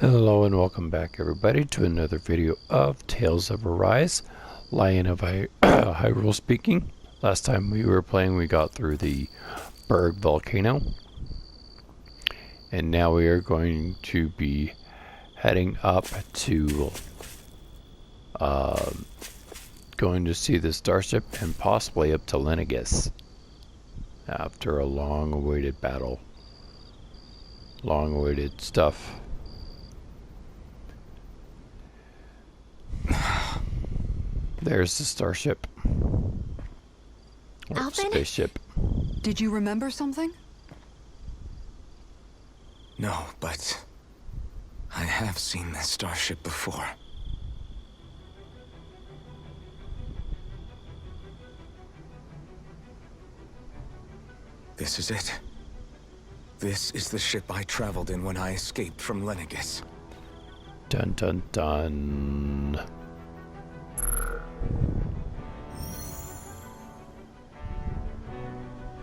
Hello and welcome back everybody to another video of Tales of Arise, Lion of Hyrule speaking. Last time we were playing we got through the Berg volcano, and now we are going to be heading up to going to see the starship and possibly up to Lenegis after a long awaited battle. Long awaited stuff. There's the starship. Or Alvin? spaceship. Did you remember something? No, but I have seen this starship before. This is it. This is the ship I traveled in when I escaped from Lenegis. Dun dun dun.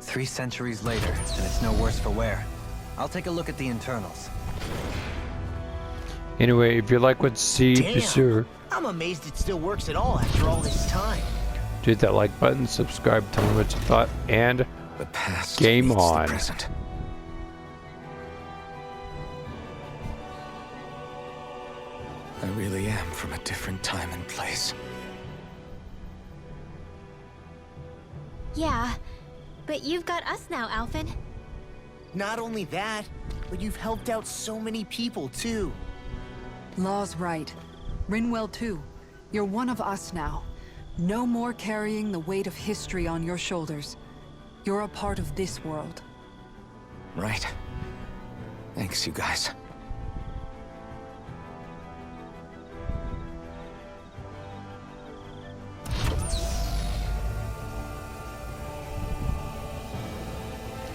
3 centuries later, and it's no worse for wear. I'll take a look at the internals. Anyway, if you like what you see, be sure I'm amazed it still works at all after all this time. to hit that like button, subscribe, tell me what you thought, and The past Game meets on. the present. I really am from a different time and place. Yeah, but you've got us now, Alvin. Not only that, but you've helped out so many people too. Law's right. Rinwell too. You're one of us now. No more carrying the weight of history on your shoulders. You're a part of this world. Right. Thanks, you guys.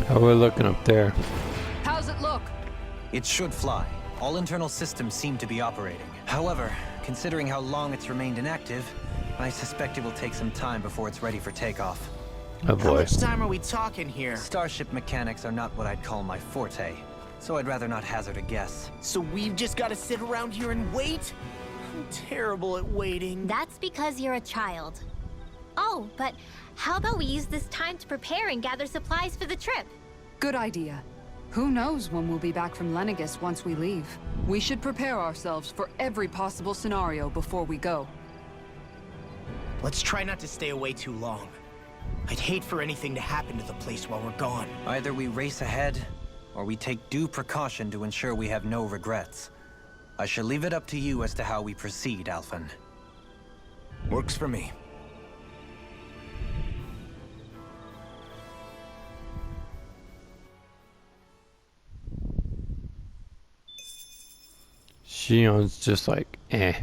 how are we looking up there? How's it look? It should fly. All internal systems seem to be operating. However, considering how long it's remained inactive, I suspect it will take some time before it's ready for takeoff. Oh How boy. much time are we talking here? Starship mechanics are not what I'd call my forte, so I'd rather not hazard a guess. So we've just got to sit around here and wait? I'm terrible at waiting. That's because you're a child. Oh, but how about we use this time to prepare and gather supplies for the trip? Good idea. Who knows when we'll be back from Lenegis once we leave? We should prepare ourselves for every possible scenario before we go. Let's try not to stay away too long. I'd hate for anything to happen to the place while we're gone. Either we race ahead, or we take due precaution to ensure we have no regrets. I shall leave it up to you as to how we proceed, Alphen. Works for me. Shion's just like, eh.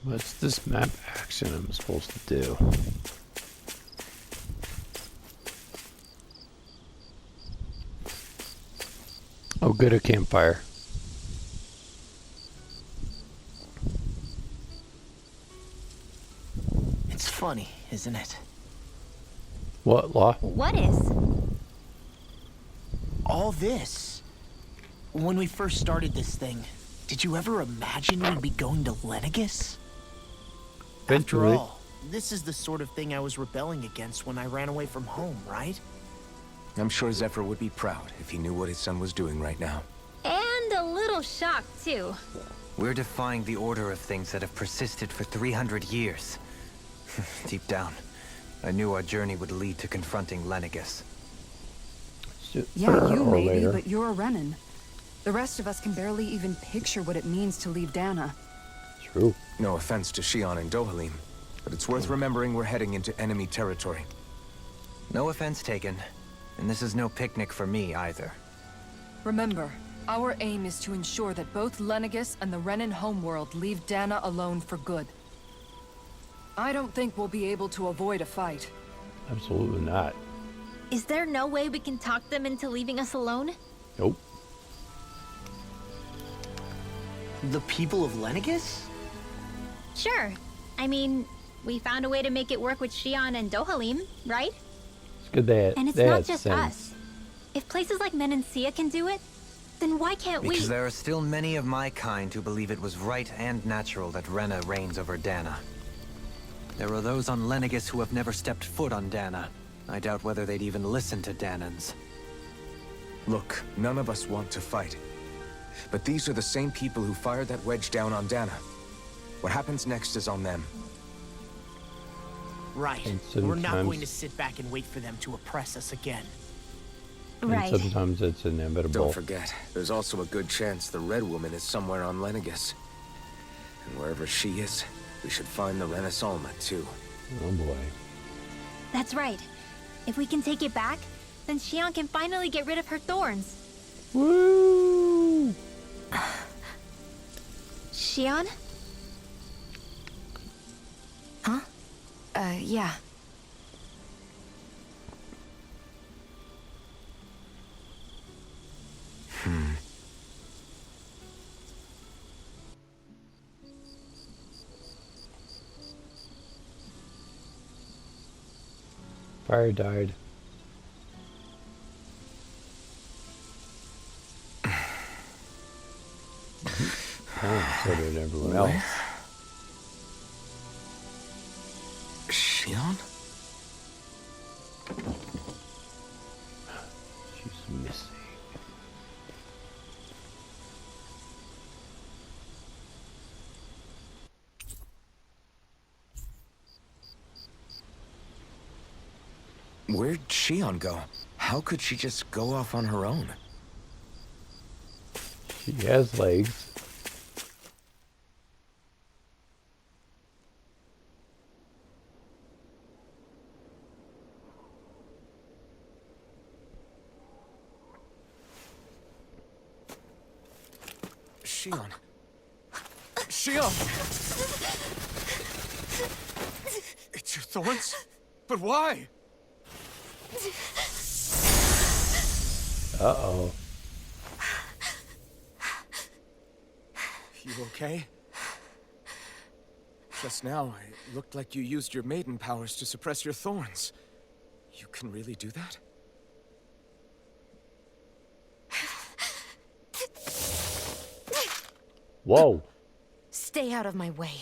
What's this map action I'm supposed to do? Oh, good, a campfire. It's funny, isn't it? What, Law? What is? All this. When we first started this thing, did you ever imagine we'd be going to Lenegis? After Eventually. all, this is the sort of thing I was rebelling against when I ran away from home, right? I'm sure Zephyr would be proud if he knew what his son was doing right now. And a little shocked, too. We're defying the order of things that have persisted for 300 years. Deep down, I knew our journey would lead to confronting Lenegis. Yeah, you Or maybe, later. but you're a Renan. The rest of us can barely even picture what it means to leave Dana. True. No offense to Shion and Dohalim, but it's worth remembering we're heading into enemy territory. No offense taken, and this is no picnic for me either. Remember, our aim is to ensure that both Lenegis and the Renan homeworld leave Dana alone for good. I don't think we'll be able to avoid a fight. Absolutely not. Is there no way we can talk them into leaving us alone? Nope. The people of Lenegis? Sure. I mean, we found a way to make it work with Xion and Dohalim, right? It's good they And it's they not had just sense. us. If places like Menancia can do it, then why can't we? Because there are still many of my kind who believe it was right and natural that Rena reigns over Dana. There are those on Lenegis who have never stepped foot on Dana. I doubt whether they'd even listen to Danans. Look, none of us want to fight. But these are the same people who fired that wedge down on Dana. What happens next is on them. Right. And We're not sometimes- going to sit back and wait for them to oppress us again. Right. And sometimes it's inevitable. Don't forget, there's also a good chance the Red Woman is somewhere on Lenegis. And wherever she is, we should find the Renaissance too. Oh boy. That's right. If we can take it back, then Xion can finally get rid of her thorns. Woo! Xion? Huh? Yeah. Fire died. Oh, so did everyone else. Xion? She's missing. Where'd Xion go? How could she just go off on her own? She has legs. Xion. Xion! It's your thorns? But why? Uh-oh. You okay? Just now, it looked like you used your maiden powers to suppress your thorns. You can really do that? Whoa. Stay out of my way.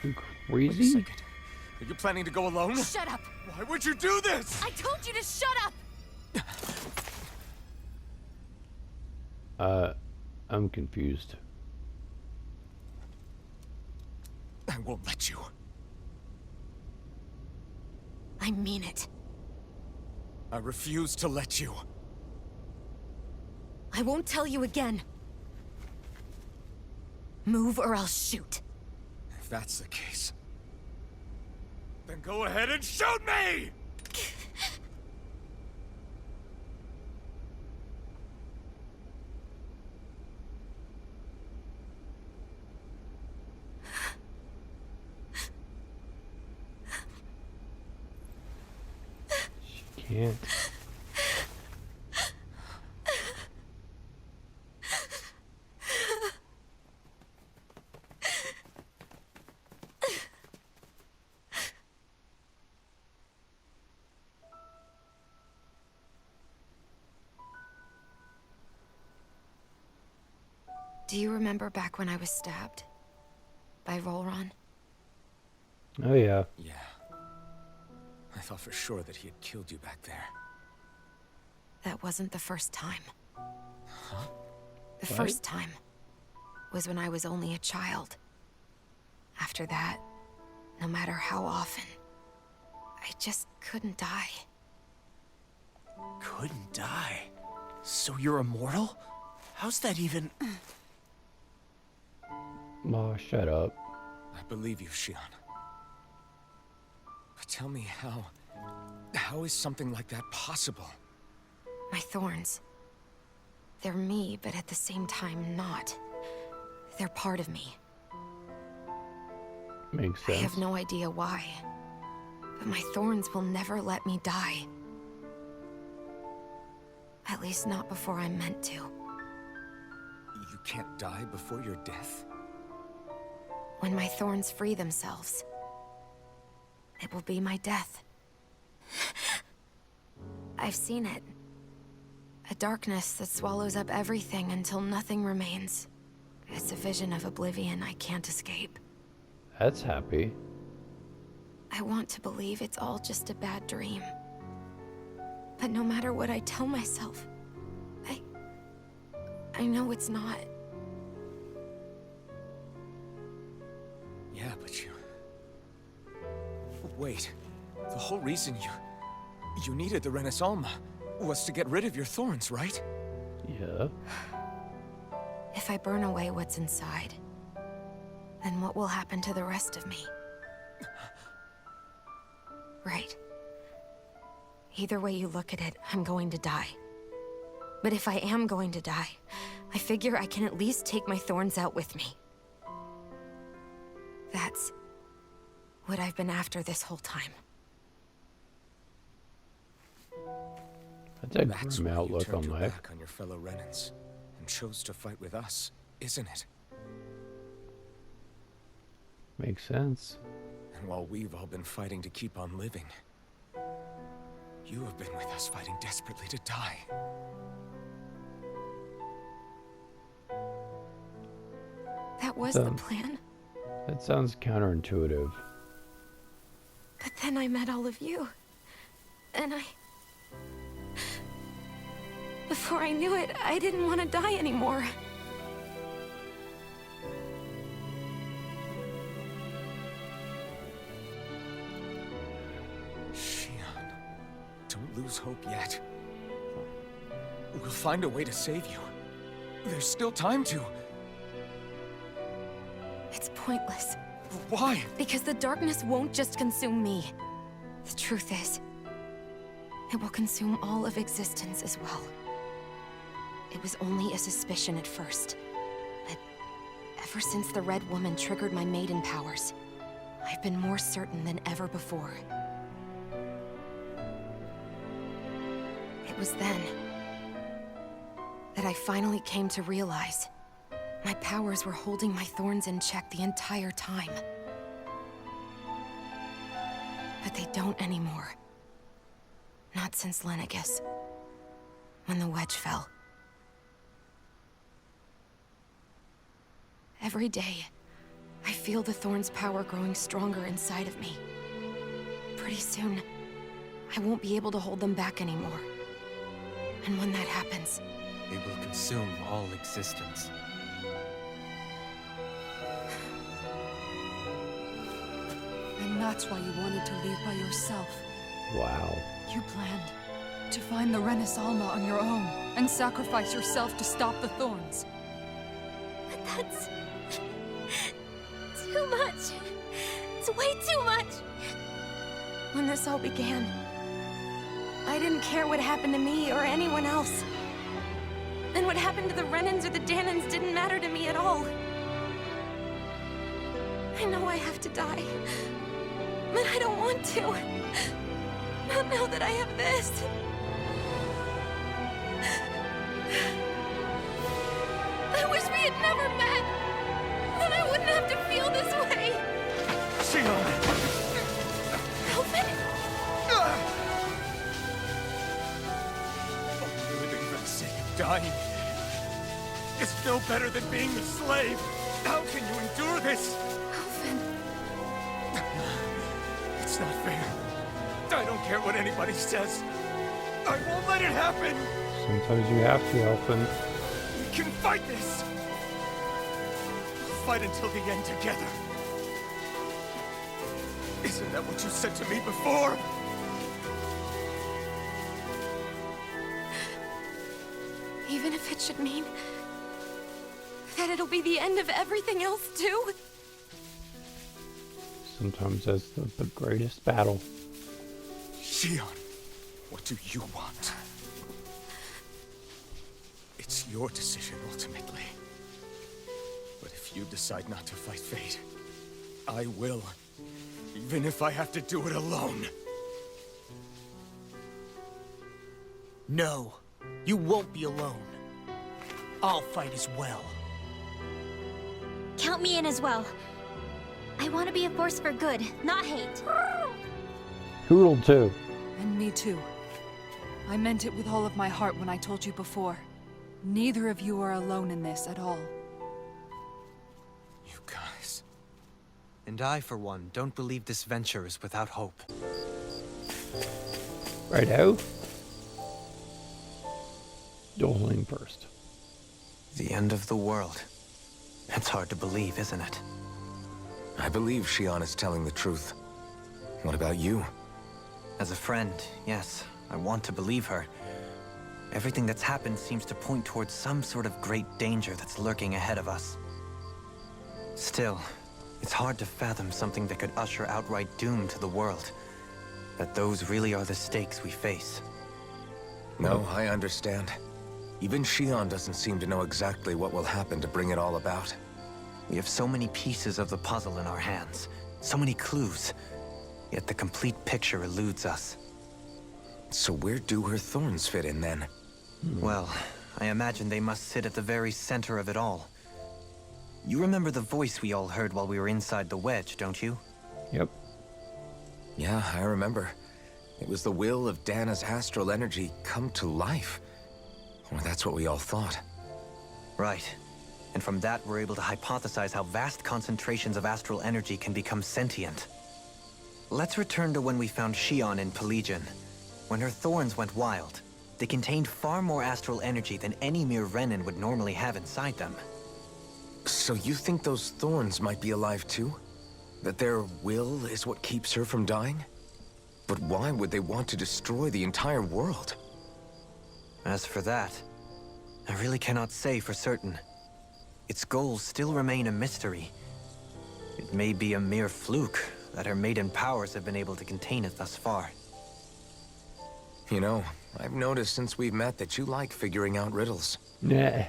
You Wait a crazy? second. Are you planning to go alone? Shut up! Why would you do this? I told you to shut up! I'm confused. I won't let you. I mean it. I refuse to let you. I won't tell you again. Move or I'll shoot. If that's the case, then go ahead and shoot me! Can't. Do you remember back when I was stabbed? By Volron? Oh yeah. Yeah. I thought for sure that he had killed you back there. That wasn't the first time. Huh? The What? first time was when I was only a child. After that, no matter how often, I just couldn't die. Couldn't die? So you're immortal? How's that even... Oh, shut up. I believe you, Xion. But tell me how is something like that possible? My thorns. They're me, but at the same time not. They're part of me. Makes I sense. have no idea why. But my thorns will never let me die. At least not before I'm meant to. You can't die before your death? When my thorns free themselves, it will be my death. I've seen it. A darkness that swallows up everything until nothing remains. It's a vision of oblivion I can't escape. That's happy. I want to believe it's all just a bad dream. But no matter what I tell myself, I know it's not. Yeah, but you... Wait. The whole reason you needed the Renaissalma was to get rid of your thorns, right? Yeah. If I burn away what's inside, then what will happen to the rest of me? Right. Either way you look at it, I'm going to die. But if I am going to die, I figure I can at least take my thorns out with me. That's what I've been after this whole time. That's a That's grim why you outlook turned on your life. back on your fellow Renans and chose to fight with us, isn't it? Makes sense. And while we've all been fighting to keep on living, you have been with us fighting desperately to die. That was the plan. That sounds counterintuitive. But then I met all of you. And before I knew it, I didn't want to die anymore. Shion, don't lose hope yet. We'll find a way to save you. There's still time to. It's pointless. Why? Because the darkness won't just consume me. The truth is, it will consume all of existence as well. It was only a suspicion at first. But ever since the Red Woman triggered my maiden powers, I've been more certain than ever before. It was then that I finally came to realize my powers were holding my thorns in check the entire time. But they don't anymore. Not since Lenegis, when the wedge fell. Every day, I feel the thorn's power growing stronger inside of me. Pretty soon, I won't be able to hold them back anymore. And when that happens, They will consume all existence. And that's why you wanted to leave by yourself. Wow. You planned to find the Renaissalma on your own and sacrifice yourself to stop the thorns. But that's... too much. It's way too much. when this all began, I didn't care what happened to me or anyone else. And what happened to the Renans or the Danans didn't matter to me at all. I know I have to die, but I don't want to. Not now that I have this. I wish we had never met. Then I wouldn't have to feel this way. Shion! Elfin? Only living for the sake of dying is no better than being a slave. How can you endure this? Elfin. It's not fair. I don't care what anybody says. I won't let it happen. Sometimes you have to, Elfin. We can fight this. We'll fight until the end together. Isn't that what you said to me before? Even if it should mean that it'll be the end of everything else, too? Sometimes that's the greatest battle. Shion, what do you want? It's your decision, ultimately. But if you decide not to fight fate, I will. Even if I have to do it alone. No, you won't be alone. I'll fight as well. Count me in as well. I want to be a force for good, not hate. Hoodle too. And me too. I meant it with all of my heart when I told you before. Neither of you are alone in this at all. You guys. And I, for one, don't believe this venture is without hope. Righto. Doling first. The end of the world. It's hard to believe, isn't it? I believe Shion is telling the truth. What about you? As a friend, yes, I want to believe her. Everything that's happened seems to point towards some sort of great danger that's lurking ahead of us. Still, it's hard to fathom something that could usher outright doom to the world. That those really are the stakes we face. No, I understand. Even Shion doesn't seem to know exactly what will happen to bring it all about. We have so many pieces of the puzzle in our hands, so many clues, yet the complete picture eludes us. So where do her thorns fit in then? Well, I imagine they must sit at the very center of it all. You remember the voice we all heard while we were inside the wedge, don't you? Yep. Yeah, I remember. It was the will of Dana's astral energy come to life. Or that's what we all thought. Right. And from that, we're able to hypothesize how vast concentrations of astral energy can become sentient. Let's return to when we found Shion in Pelegion. When her thorns went wild, they contained far more astral energy than any mere Renin would normally have inside them. So you think those thorns might be alive too? That their will is what keeps her from dying? But why would they want to destroy the entire world? As for that, I really cannot say for certain. Its goals still remain a mystery. It may be a mere fluke that her maiden powers have been able to contain it thus far. You know, I've noticed since we've met that you like figuring out riddles. Nah.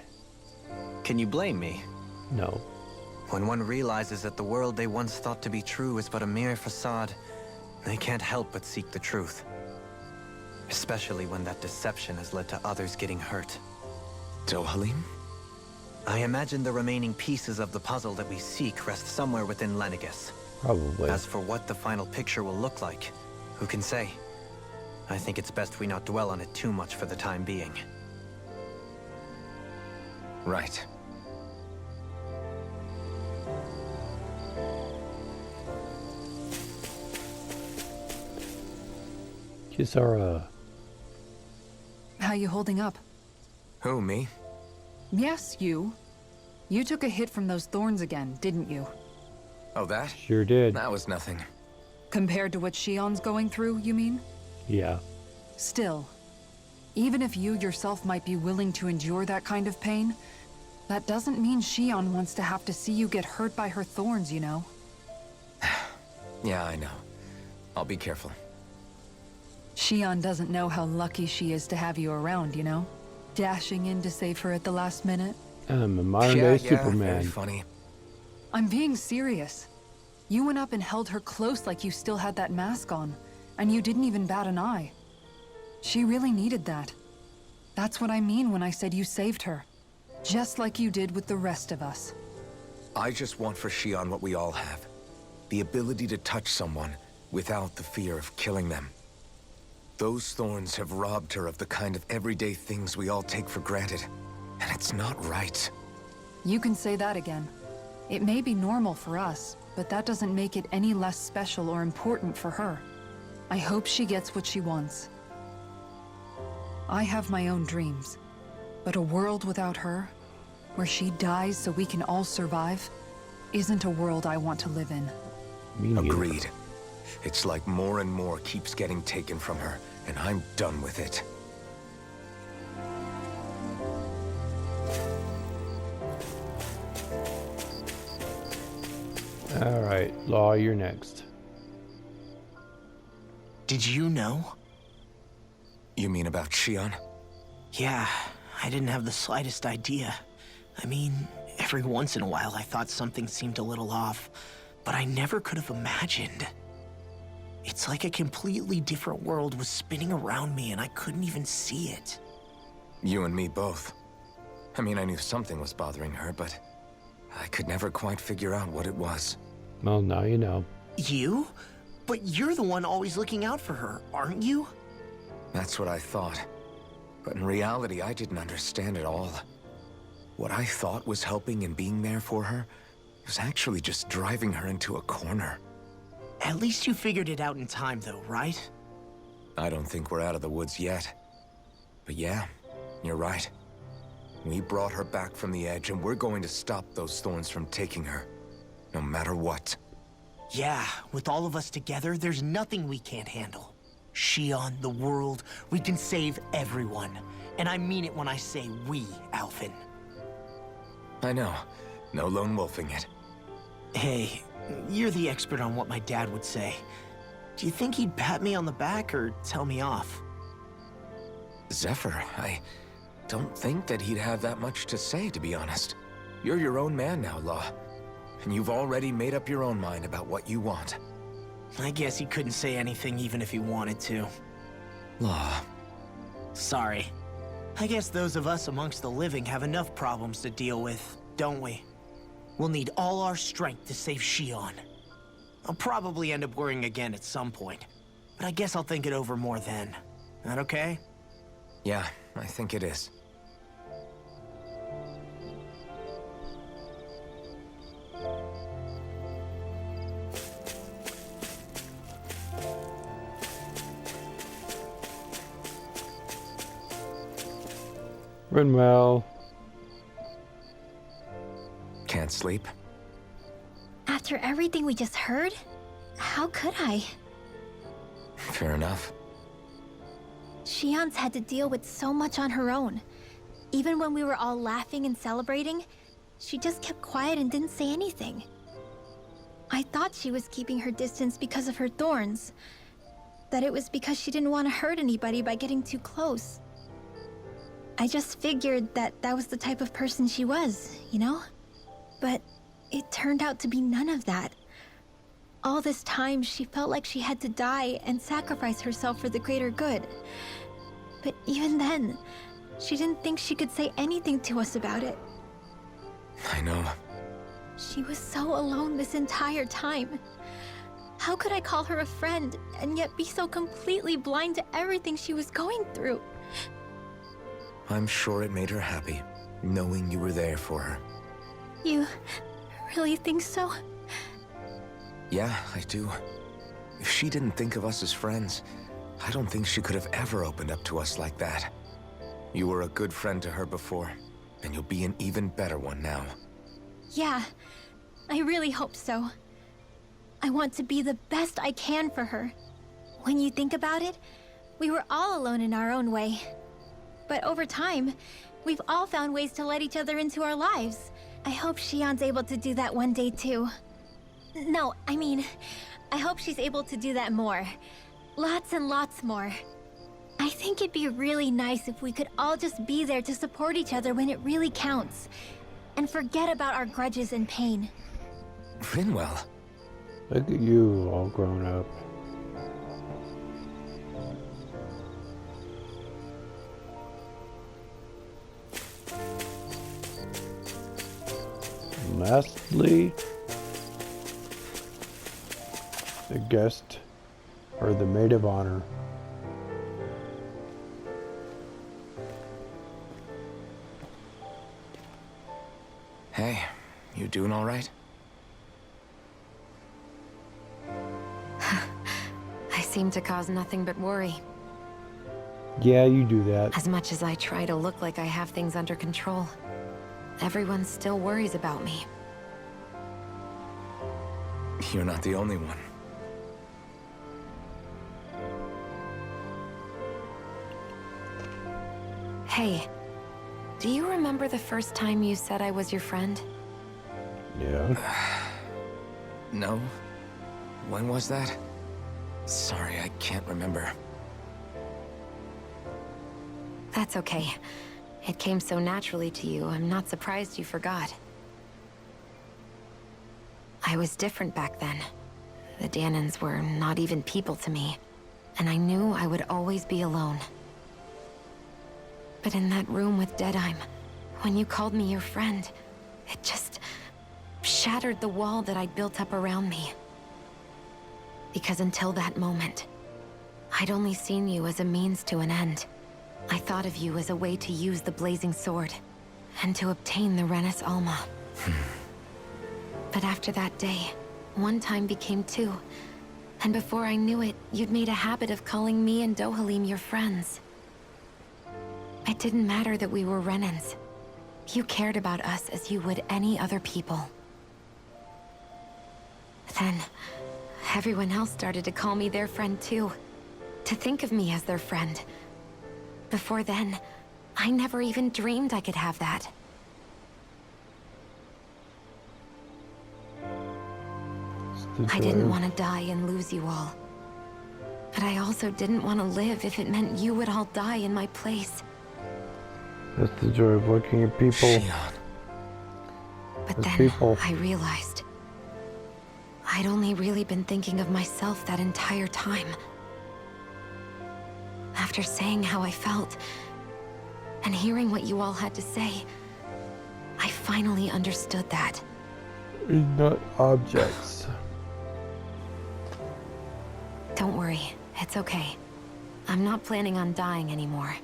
Can you blame me? No. When one realizes that the world they once thought to be true is but a mere facade, they can't help but seek the truth. Especially when that deception has led to others getting hurt. Dohalim? I imagine the remaining pieces of the puzzle that we seek rest somewhere within Lenegis. Probably. As for what the final picture will look like, who can say? I think it's best we not dwell on it too much for the time being. Right. Kisara. How you holding up? Who, me? Yes, you. You took a hit from those thorns again, didn't you? Oh, that? Sure did. That was nothing. Compared to what Shion's going through, you mean? Yeah. Still, even if you yourself might be willing to endure that kind of pain, that doesn't mean Shion wants to have to see you get hurt by her thorns, you know? Yeah, I know. I'll be careful. Shion doesn't know how lucky she is to have you around, you know? Dashing in to save her at the last minute. I'm a modern Yeah, day very Superman. funny. I'm being serious. You went up and held her close like you still had that mask on, and you didn't even bat an eye. She really needed that. That's what I mean when I said you saved her. Just like you did with the rest of us. I just want for Shion what we all have. The ability to touch someone without the fear of killing them. Those thorns have robbed her of the kind of everyday things we all take for granted. And it's not right. You can say that again. It may be normal for us, but that doesn't make it any less special or important for her. I hope she gets what she wants. I have my own dreams, but a world without her, where she dies so we can all survive, isn't a world I want to live in. Me neither. Agreed. It's like more and more keeps getting taken from her, and I'm done with it. All right, Law, you're next. Did you know? You mean about Shion? Yeah, I didn't have the slightest idea. I mean, every once in a while I thought something seemed a little off, but I never could have imagined. It's like a completely different world was spinning around me and I couldn't even see it. You and me both. I mean, I knew something was bothering her, but I could never quite figure out what it was. Well, now you know. You? But you're the one always looking out for her, aren't you? That's what I thought. But in reality, I didn't understand it all. What I thought was helping and being there for her was actually just driving her into a corner. At least you figured it out in time, though, right? I don't think we're out of the woods yet. But yeah, you're right. We brought her back from the edge, and we're going to stop those thorns from taking her. No matter what. Yeah, with all of us together, there's nothing we can't handle. Shion, the world, we can save everyone. And I mean it when I say we, Alphen. I know. No lone wolfing it. Hey, you're the expert on what my dad would say. Do you think he'd pat me on the back or tell me off? Zephyr, I don't think that he'd have that much to say, to be honest. You're your own man now, Law. And you've already made up your own mind about what you want. I guess he couldn't say anything even if he wanted to. Law. Sorry. I guess those of us amongst the living have enough problems to deal with, don't we? We'll need all our strength to save Shion. I'll probably end up worrying again at some point, but I guess I'll think it over more then. That okay? Yeah, I think it is. Rinwell. Can't sleep? After everything we just heard, how could I? Fair enough. Shion's had to deal with so much on her own. Even when we were all laughing and celebrating, she just kept quiet and didn't say anything. I thought she was keeping her distance because of her thorns. That it was because she didn't want to hurt anybody by getting too close. I just figured that that was the type of person she was, you know? But it turned out to be none of that. All this time, she felt like she had to die and sacrifice herself for the greater good. But even then, she didn't think she could say anything to us about it. I know. She was so alone this entire time. How could I call her a friend and yet be so completely blind to everything she was going through? I'm sure it made her happy, knowing you were there for her. You really think so? Yeah, I do. If she didn't think of us as friends, I don't think she could have ever opened up to us like that. You were a good friend to her before, and you'll be an even better one now. Yeah, I really hope so. I want to be the best I can for her. When you think about it, we were all alone in our own way. But over time, we've all found ways to let each other into our lives. I hope Shion's able to do that one day too. No, I mean, I hope she's able to do that more. Lots and lots more. I think it'd be really nice if we could all just be there to support each other when it really counts. And forget about our grudges and pain. Rinwell. Look at you, all grown up. And lastly, the guest, or the maid of honor. Hey, you doing all right? I seem to cause nothing but worry. Yeah, you do that. As much as I try to look like I have things under control, everyone still worries about me. You're not the only one. Hey, do you remember the first time you said I was your friend? Yeah. No? When was that? Sorry, I can't remember. That's okay. It came so naturally to you, I'm not surprised you forgot. I was different back then. The Dahnans were not even people to me, and I knew I would always be alone. But in that room with Deadheim, when you called me your friend, it just shattered the wall that I'd built up around me. Because until that moment, I'd only seen you as a means to an end. I thought of you as a way to use the blazing sword, and to obtain the Renis Alma. But after that day, one time became two, and before I knew it, you'd made a habit of calling me and Dohalim your friends. It didn't matter that we were Renans. You cared about us as you would any other people. Then, everyone else started to call me their friend too. To think of me as their friend. Before then, I never even dreamed I could have that. I didn't want to die and lose you all. But I also didn't want to live if it meant you would all die in my place. That's the joy of looking at people. Shionne. But As then people. I realized I'd only really been thinking of myself that entire time. After saying how I felt, and hearing what you all had to say, I finally understood that. Not objects. Don't worry, it's okay. I'm not planning on dying anymore.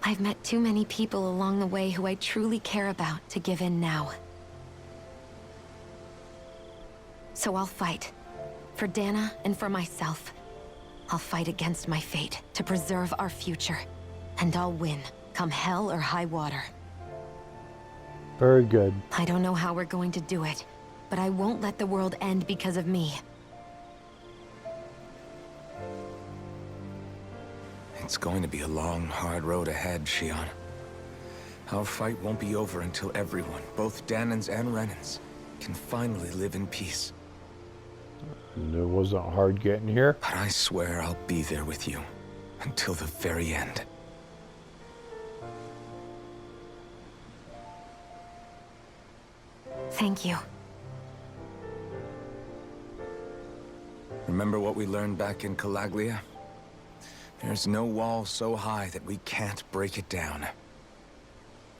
I've met too many people along the way who I truly care about to give in now. So I'll fight. For Dana and for myself. I'll fight against my fate to preserve our future. And I'll win, come hell or high water. Very good. I don't know how we're going to do it, but I won't let the world end because of me. It's going to be a long, hard road ahead, Shionne. Our fight won't be over until everyone, both Danans and Renans, can finally live in peace. And it wasn't hard getting here. But I swear I'll be there with you until the very end. Thank you. Remember what we learned back in Calaglia? There's no wall so high that we can't break it down.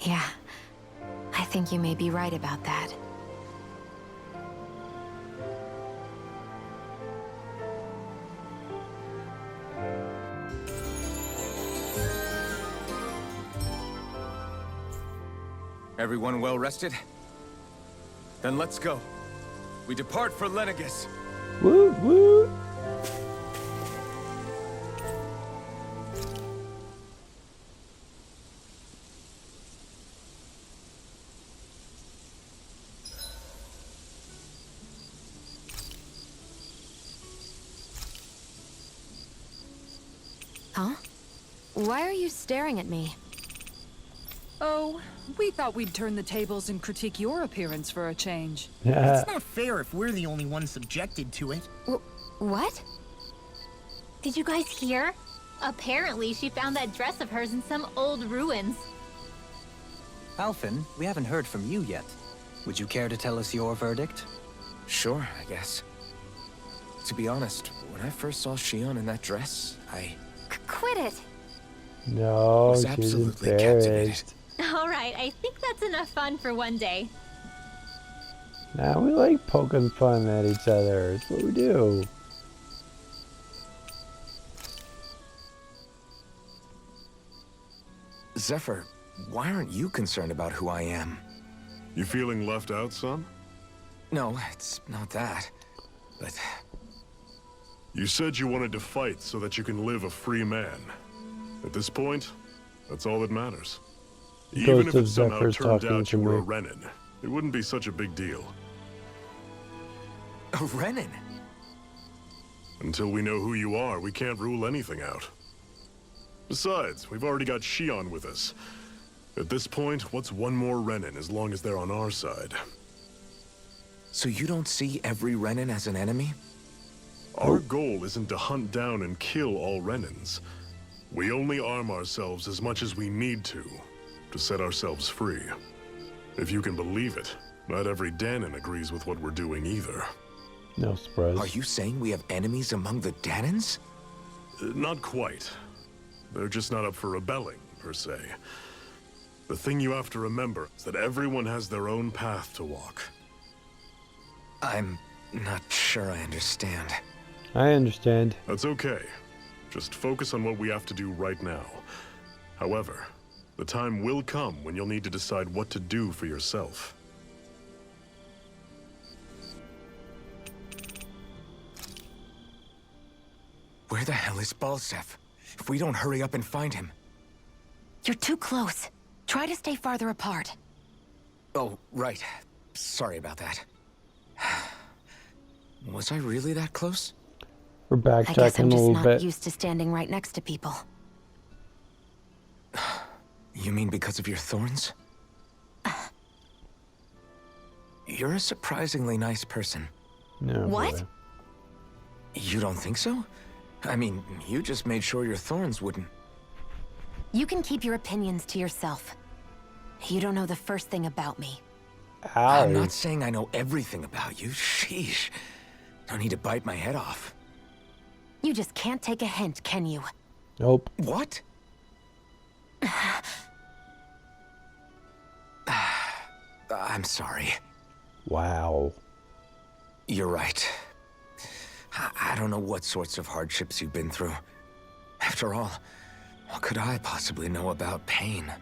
Yeah, I think you may be right about that. Everyone well rested? Then let's go. We depart for Lenegis. Woo woo. Huh? Why are you staring at me? Oh, we thought we'd turn the tables and critique your appearance for a change. Yeah. It's not fair if we're the only ones subjected to it. What? Did you guys hear? Apparently, she found that dress of hers in some old ruins. Alphen, we haven't heard from you yet. Would you care to tell us your verdict? Sure, I guess. To be honest, when I first saw Shionne in that dress, I Quit it! No, was she's absolutely embarrassed. captivated. Alright, I think that's enough fun for one day. Nah, we like poking fun at each other. It's what we do. Zephyr, why aren't you concerned about who I am? You feeling left out, son? No, it's not that. But You said you wanted to fight so that you can live a free man. At this point, that's all that matters. Even if Ghost it of somehow Zephyr's turned talking out to you were a me. Renan, it wouldn't be such a big deal. a Renan? Until we know who you are, we can't rule anything out. Besides, we've already got Shionne with us. At this point, what's one more Renan as long as they're on our side? So you don't see every Renan as an enemy? Our goal isn't to hunt down and kill all Renans. We only arm ourselves as much as we need to set ourselves free. If you can believe it, not every Danan agrees with what we're doing either. No surprise. Are you saying we have enemies among the Danans? Not quite. They're just not up for rebelling, per se. The thing you have to remember is that everyone has their own path to walk. I'm not sure I understand. I understand. That's okay. Just focus on what we have to do right now. However, the time will come when you'll need to decide what to do for yourself. Where the hell is Balseph? If we don't hurry up and find him... You're too close. Try to stay farther apart. Oh, right. Sorry about that. Was I really that close? We're I guess backtracking I'm a just little not bit. used to standing right next to people. You mean because of your thorns? You're a surprisingly nice person. No, What? boy. You don't think so? I mean, you just made sure your thorns wouldn't... You can keep your opinions to yourself. You don't know the first thing about me. Ow. I'm not saying I know everything about you. Sheesh. No need to bite my head off. You just can't take a hint, can you? Nope. What? I'm sorry. Wow. You're right. I don't know what sorts of hardships you've been through. After all, what could I possibly know about pain?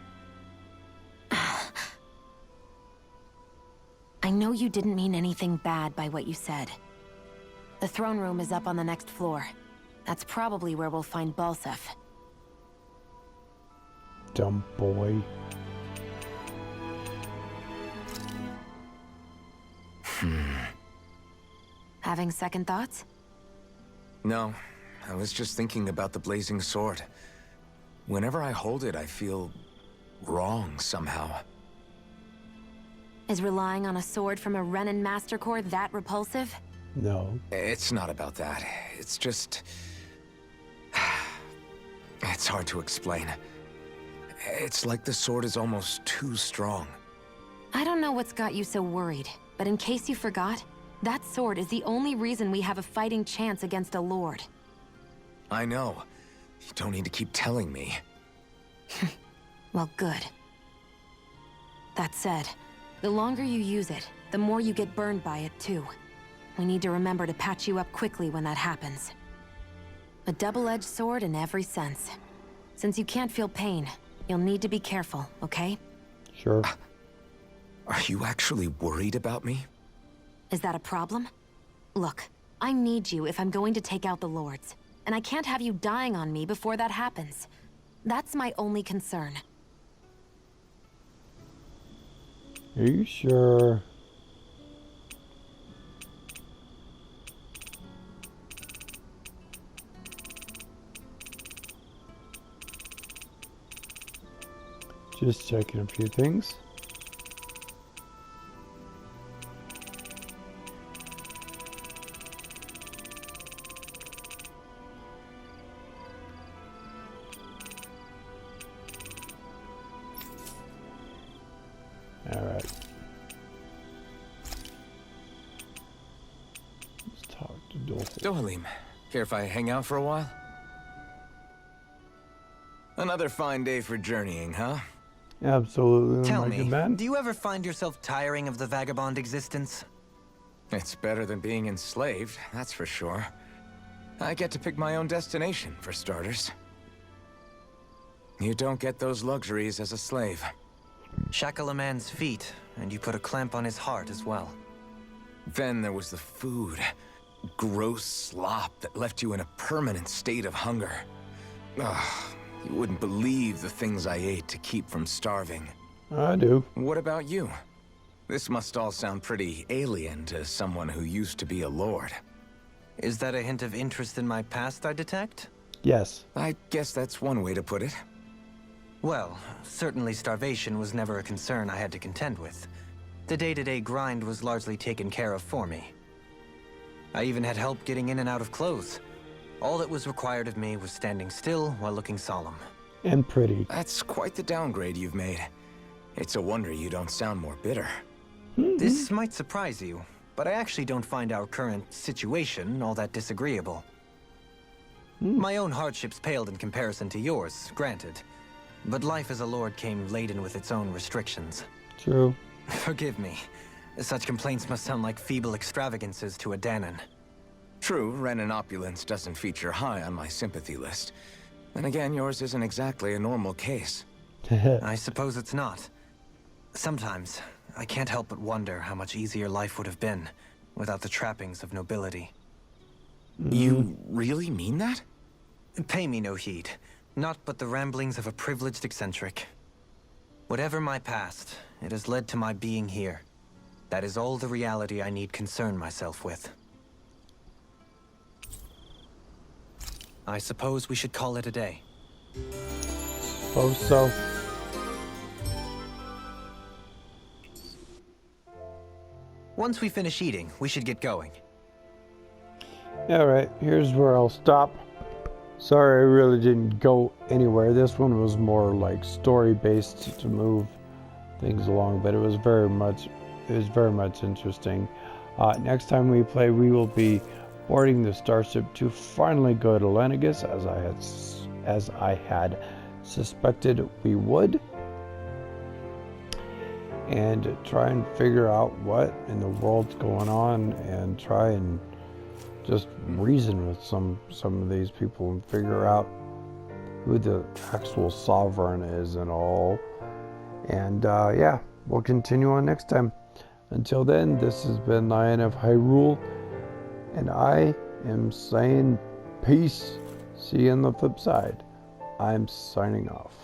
I know you didn't mean anything bad by what you said. The throne room is up on the next floor. That's probably where we'll find Balseph. Dumb boy. Having second thoughts? No, I was just thinking about the blazing sword. Whenever I hold it, I feel wrong somehow. Is relying on a sword from a Renan Master Core that repulsive? No. It's not about that. It's just... It's hard to explain. It's like the sword is almost too strong. I don't know what's got you so worried, but in case you forgot, that sword is the only reason we have a fighting chance against a lord. I know. You don't need to keep telling me. Well, good. That said, the longer you use it, the more you get burned by it, too. We need to remember to patch you up quickly when that happens. A double-edged sword in every sense. Since you can't feel pain, you'll need to be careful, okay? Sure. Are you actually worried about me? Is that a problem? Look, I need you if I'm going to take out the lords. And I can't have you dying on me before that happens. That's my only concern. Are you sure? Just checking a few things. Alright. Let's talk to Dohalim. Dohalim, care if I hang out for a while? Another fine day for journeying, huh? Absolutely, Tell my me, good man. do you ever find yourself tiring of the vagabond existence? It's better than being enslaved, that's for sure. I get to pick my own destination, for starters. You don't get those luxuries as a slave. Shackle a man's feet, and you put a clamp on his heart as well. Then there was the food. Gross slop that left you in a permanent state of hunger. Ugh, you wouldn't believe the things I ate to keep from starving. I do. What about you? This must all sound pretty alien to someone who used to be a lord. Is that a hint of interest in my past I detect? Yes. I guess that's one way to put it. Well, certainly starvation was never a concern I had to contend with. The day-to-day grind was largely taken care of for me. I even had help getting in and out of clothes. All that was required of me was standing still while looking solemn. And pretty. That's quite the downgrade you've made. It's a wonder you don't sound more bitter. This might surprise you, but I actually don't find our current situation all that disagreeable. My own hardships paled in comparison to yours, granted. But life as a lord came laden with its own restrictions. True. Forgive me. Such complaints must sound like feeble extravagances to a Dahnan. True, Renan opulence doesn't feature high on my sympathy list. And again, yours isn't exactly a normal case. I suppose it's not. Sometimes, I can't help but wonder how much easier life would have been without the trappings of nobility. You really mean that? Pay me no heed. Naught but the ramblings of a privileged eccentric. Whatever my past, it has led to my being here. That is all the reality I need concern myself with. I suppose we should call it a day. Suppose so. Once we finish eating, we should get going. Alright, here's where I'll stop. Sorry I really didn't go anywhere. This one was more like story based to move things along, but it was very much interesting. Next time we play, we will be boarding the starship to finally go to Lenegis, as I had suspected we would, and try and figure out what in the world's going on, and try and just reason with some of these people and figure out who the actual sovereign is and all. And yeah, we'll continue on next time. Until then, this has been Lion of Hyrule, and I am saying peace. See you on the flip side. I'm signing off.